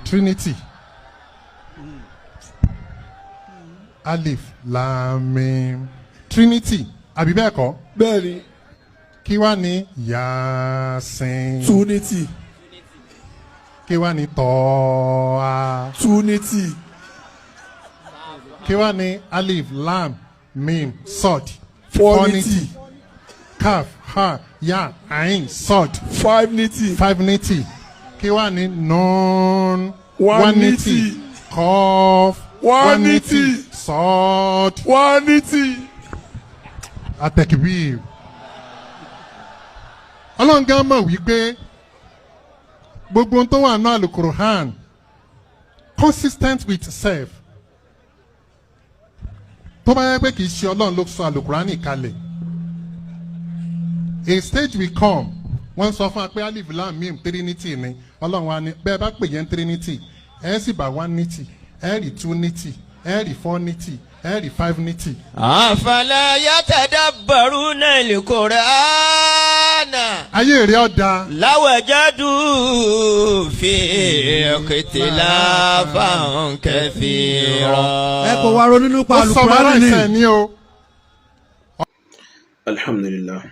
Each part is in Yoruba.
Trinity. Alif Lam Mim. Trinity. Àbí bẹ́ẹ̀ kọ́? Bẹ́ẹ̀ni. Kí wá ní Yasin? Trinity. Kí wá ní Tọ́a? Trinity. Kí wá ní Alif Lam Mim Sod? Fournity. Kaf Ha Ya Ain Sod? Fivenity. Fivenity. Kí wá ní Nun? Onenity. Kof? Onenity. Sod? Onenity. Atekbir. Ọlọ́run gan mọ̀ wípé gbogbo ohun tó wà ní Al-Qur'an consistent with self. Tó bá yẹ pé kì í ṣe Ọlọ́run ló sọ Al-Qur'an kalẹ̀. A stage will come wọ́n sọ fún wa pé Alif Lam Mim Trinity ni Ọlọ́run wa ni bẹ́ẹ̀ bá pè yẹn Trinity ẹ̀ sì bá Onenity ẹ̀ rí Twonity ẹ̀ rí Fournity ẹ̀ rí Fivenity. Afala yatadabbaruna al-Qur'ana. Ayé rẹ̀ ọ̀dà. Lawajadu fi ikhtilafan kathira. Ẹ kò wá ronú nípa Al-Qur'an ni o. Alhamdulillah.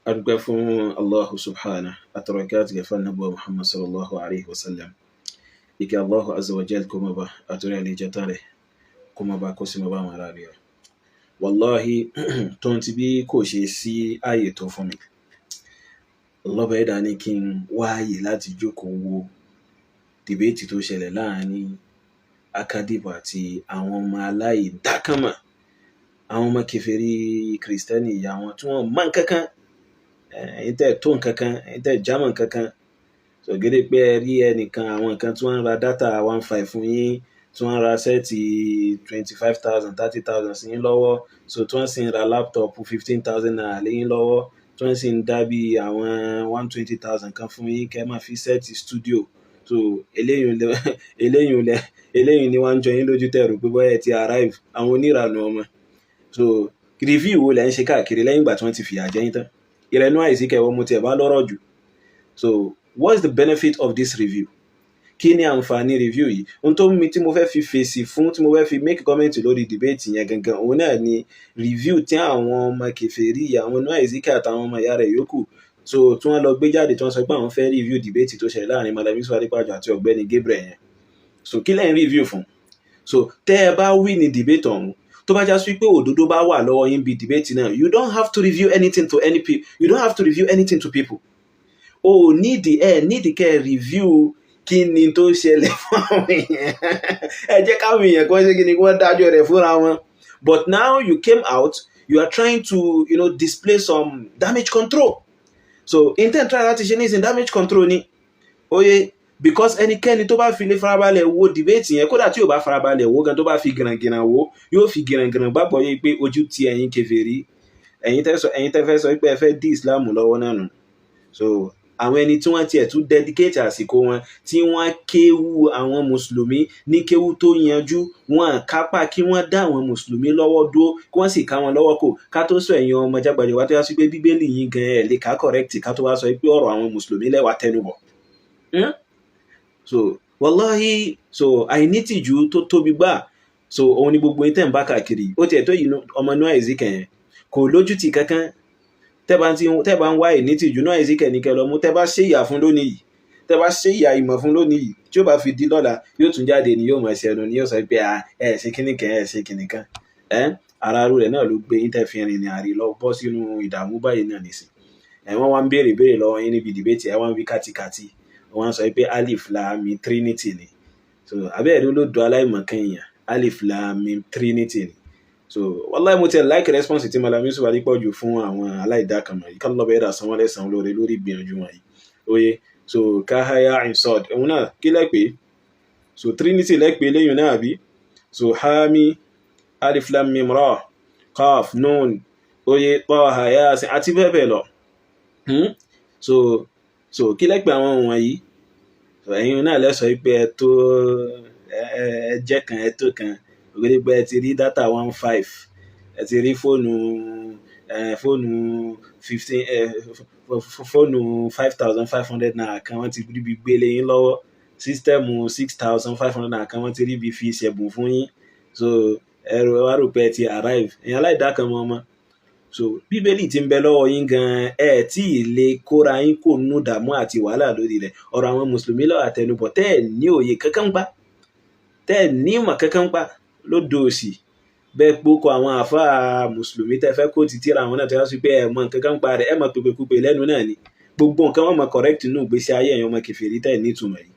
Adúpẹ́ fún Allahu subhanahu àtọ̀rọ̀kẹ́ àti gẹ̀fà nàbọ̀ Muhammad sallallahu alayhi wa sallam. Ike Allahu azza wa jal kó má bá àtúrẹ́ àlejàtà rẹ̀ kó má bá kó sí má bá wọn rárẹ̀. Wallahi tó ń ti bí kò ṣe sí ààyè tó fún mi. Lọ́bẹ̀ ẹ̀dá ní kí n wáyè láti jókòó wo dìbéètì tó ṣẹlẹ̀ láàrin Akadipo àti àwọn ọmọ aláìdákànmà, àwọn ọmọ kèfèrí Kristẹni ìyá wọn tí wọ́n mọ̀ kankan, ẹ̀yin tó nǹkankan, ẹ̀yin tẹ́ jámọ̀ kankan. So gẹ́gẹ́ pé ẹ rí ẹnìkan àwọn nǹkan tí wọ́n ra dátà 15 fún yín, tí wọ́n ra sẹ́ẹ̀tì 25,000 30,000 sí yín lọ́wọ́, so tí wọ́n sì ń ra láptọ̀pù 15,000 naira lé yín lọ́wọ́, tí wọ́n sì ń dá bí àwọn 120,000 kan fún yín kẹ́ máa fi sẹ́ẹ̀tì studio. So eléyìí ni wọ́n ń jọ yín lójú tẹ̀rù pé bọ́yẹ̀ ti arrive àwọn onírànú ọmọ. So review wo lẹ́ ń ṣe káàkiri lẹ́yìn ìgbà tí wọ́n ti fìyà jẹ yín tán? Ìrẹ̀nú àìsí kẹwọ́ mo tiẹ̀ bá lọ́rọ̀ jù. So what is the benefit of this review? Kí ni àǹfààní review yìí? Ohun tó mi tí mo fẹ́ fi fèsì fún, tí mo fẹ́ fi make comment lórí debate yẹn gangan, òun náà ni review tí àwọn ọmọ kèfèrí àwọn Noah Ezekiel àtàwọn ọmọ ìyá rẹ̀ yòókù so tí wọ́n lọ gbé jáde tí wọ́n sọ pé àwọn fẹ́ review debate tó ṣẹlẹ̀ láàrin Mallam Yusuf Adépàjọ àti Ọ̀gbẹ́ni Gabriel yẹn. So kí lẹ́yìn review fún? So tẹ́ ẹ bá win ní debate ọ̀hún, tó bá já sí pé òdodo bá wà lọ́wọ́ yín bí debate náà, you don't have to review anything to any people. You don't have to review anything to people. O nídìí kẹ́ review kí ni tó ṣẹlẹ̀ fún àwọn èèyàn. Ẹ jẹ́ káwọn èèyàn kan ṣe kí ni wọ́n dájọ́ rẹ̀ fúnra wọn. But now you came out, you are trying to display some damage control. So intent try láti ṣe ní ìsìn damage control ni. Oye, because ẹnikẹ́ni tó bá fi lè farabalẹ̀ wo debate yẹn, kódà tí ò bá farabalẹ̀ wo gan tó bá fi gìràngìràn wo, yóò fi gìràngìràn gbàgbọ́ yé pé ojú ti ẹ̀yin kèfèrí, ẹ̀yin tẹ́ fẹ́ sọ pé ẹ fẹ́ dí Islam lọ́wọ́ náà nù. So àwọn ẹni tí wọ́n tiẹ̀ tún dedicate àsìkò wọn tí wọ́n kéwú àwọn mùsùlùmí ní kéwú tó yanjú, wọn kápá kí wọ́n dá àwọn mùsùlùmí lọ́wọ́ dúró kí wọ́n sì ká wọn lọ́wọ́ kò, ká tó sọ ẹ̀yin ọmọ jágbàjọ wá tó yá sí pé bíbélì yín gan ẹ̀ lè ká correct ká tó wá sọ pé ọ̀rọ̀ àwọn mùsùlùmí lẹ́wà tẹnubọ̀. So wallahi, so àìnítìjú tó tóbi gbà, so òun ni gbogbo ìtẹ̀ ń bá káàkiri. Ó tiẹ̀ tó yìí ọmọ Noah Ezekiel yẹn kò lójútì kankan. Tẹ́ bá ń wá ìnítìjú Noah Ezekiel ní kẹ́ lọ mú, tẹ́ bá ṣe ìyà fún lónìí yìí, tẹ́ bá ṣe ìyà ìmọ̀ fún lónìí yìí, tí ó bá fi di lọ́la yóò tún jáde ni yóò mọ̀ ẹsẹ̀ ẹnu ni yóò sọ pé ẹ ṣe kíní kan ẹ ṣe kíní kan. Ara rẹ̀ náà ló gbé ìtẹ̀ fi rìn ní àrí lọ bọ́ sínú ìdààmú báyìí náà nìsín. Wọ́n wá ń béèrè lọ́wọ́ yín níbi debate ẹ wá ń wí kátikàti, wọ́n sọ pé Alif Lam Mim Trinity ni. So abẹ́rẹ́ ló do aláìmọ̀kan èèyàn, Alif Lam Mim Trinity ni. So wallahi mo tẹ like response tí Mallam Yusuf Adépọ̀jù fún àwọn aláìdákànmọ̀ yìí, kán lọ́bẹ̀ ẹ̀dà sanwó lẹ́sàn lórí ìgbìyànjú wọn yìí. Oye, so káháyà insod òun náà kí lẹ́pẹ́? So Trinity lẹ́pẹ́ lẹ́yìn náà àbí? So Hami, Alif Lam Mim Ra, Qaf, Nun, oye, Taha, Yasin àti bẹ́ẹ̀ bẹ́ẹ̀ lọ. So kí lẹ́pẹ́ àwọn wọ̀nyí? So ẹ̀yin náà lẹ́sọ̀ pé ẹ jẹ́ kan ẹ tó kan. Ògbẹ́ni pé ẹ ti rí dátà 15, ẹ ti rí fóònù fóònù 5,500 naira kan wọ́n ti rí bí gbélé yín lọ́wọ́, sísítẹ́ẹ̀mù 6,500 naira kan wọ́n ti rí bí fi ṣẹ̀bùn fún yín, so ẹ̀rọ wá rò pé ẹ ti arrive, èèyàn aláìdá kan mọ́ ọmọ. So bíbélì ti ń bẹ lọ́wọ́ yín gan tí ì lè kóra yín kò nú dààmú àti wàhálà lórí rẹ̀. Ọ̀rọ̀ àwọn mùsùlùmí lọ́wọ́ àtẹnubọ̀ tẹ́ ẹ̀ ní òye kankan gbá, tẹ́ ẹ̀ ní ìmọ̀ kankan gbá lódò òsì. Bẹ́ẹ̀ pókò àwọn àfáà mùsùlùmí tẹ́ fẹ́ kó ti tíra àwọn náà tẹ́ wá sí pé ẹ̀ mọ̀ kankan gbá rẹ̀, ẹ̀ mọ̀ pèpèkúpè lẹ́nu náà ni. Gbogbo nǹkan wọn mọ̀ correct nínú ìgbésí ayé ẹ̀yàn ọmọ kèfèrí tẹ́ ẹ̀ ní ìtumọ̀ yìí.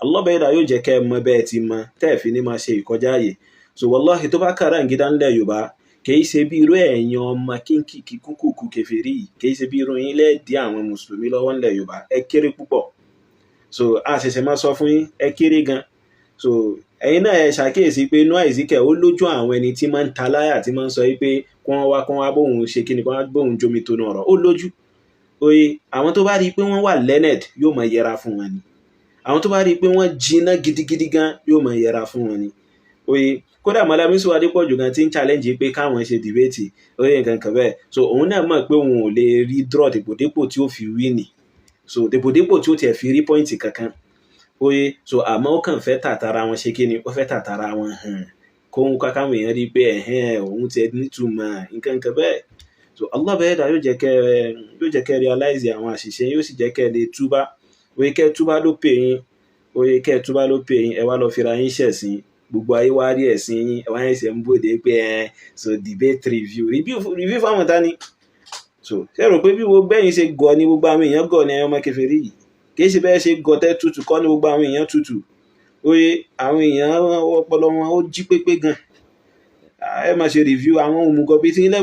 Allah bẹ́ẹ̀dá yóò jẹ́ kẹ́ ẹ mọ̀ bẹ́ẹ̀ ti mọ̀ tẹ́ ẹ̀ fi ní máa ṣe ìkọjá ààyè. So wallahi tó bá kàrà ń gidá ńlẹ̀ Yorùbá kìí ṣe bí irú ẹ̀yàn ọmọ kínkìkì kúkúkú kèfèrí yìí, kìí ṣe bí irú yín lẹ́ẹ̀dí àwọn mùsùlùmí lọ́wọ́ ńlẹ̀ Yorùbá, ẹ kéré púpọ̀. So a ṣẹ̀ṣẹ̀ máa sọ fún yín ẹ kéré gan. So ẹ̀yin náà ẹ ṣàkíyèsí pé Noah Ezekiel ó lójú àwọn ẹni tí máa ń ta láyà tí máa ń sọ pé kán wá bóun ṣe kíni, kán wá bóun jomi tó náà rọ̀, ó lójú. Oye àwọn tó bá rí i pé wọ́n wà learned yóò máa yẹra fún wọn ni, àwọn tó bá rí i pé wọ́n jiná gidigidi gan yóò máa yẹra fún wọn ni. Oye kódà Malamisu Adépọ̀jù gan ti ń challenge pé káwọn ṣe debate oye nǹkan kan bẹ́ẹ̀. So òun náà mọ̀ pé òun ò lè rí draw dèpòdépò tí ó fi win, so dèpòdépò tí ó tiẹ̀ fi rí point kankan. Oye so àmọ́ ó kàn fẹ́ tàtàrà wọn ṣe kíni, ó fẹ́ tàtàrà wọn hàn kóhun kákáwọn èèyàn rí pé òun tiẹ̀ nítumọ̀ nǹkan kan bẹ́ẹ̀. So Allah bẹ́ẹ̀dá yóò jẹ́ kẹ́ realize àwọn àṣìṣe, yóò sì jẹ́ kẹ́ lè túbá. Oye kẹ́ túbá ló pè yín, oye kẹ́ túbá ló pè yín, ẹ wá lọ fira yín ṣẹ̀sín, gbogbo ayé wá rí ẹ̀sìn yín, ẹ wá yín ṣe ń bòde pé so debate review fáwọn tání. So ṣé rò pé bí wo bẹ́yìn ṣe gọ̀ ni gbogbo àwọn èèyàn gọ̀ ni ẹ̀yàn ọmọ kèfèrí yìí, kìí ṣe bẹ́ẹ̀ ṣe gọ̀ tẹ́ tutù kọ́ ni gbogbo àwọn èèyàn tutù. Oye àwọn èèyàn ọpọlọ wọn ó jí pépé gan, ẹ máa ṣe review àwọn òmùgọ̀ bíi tí ilé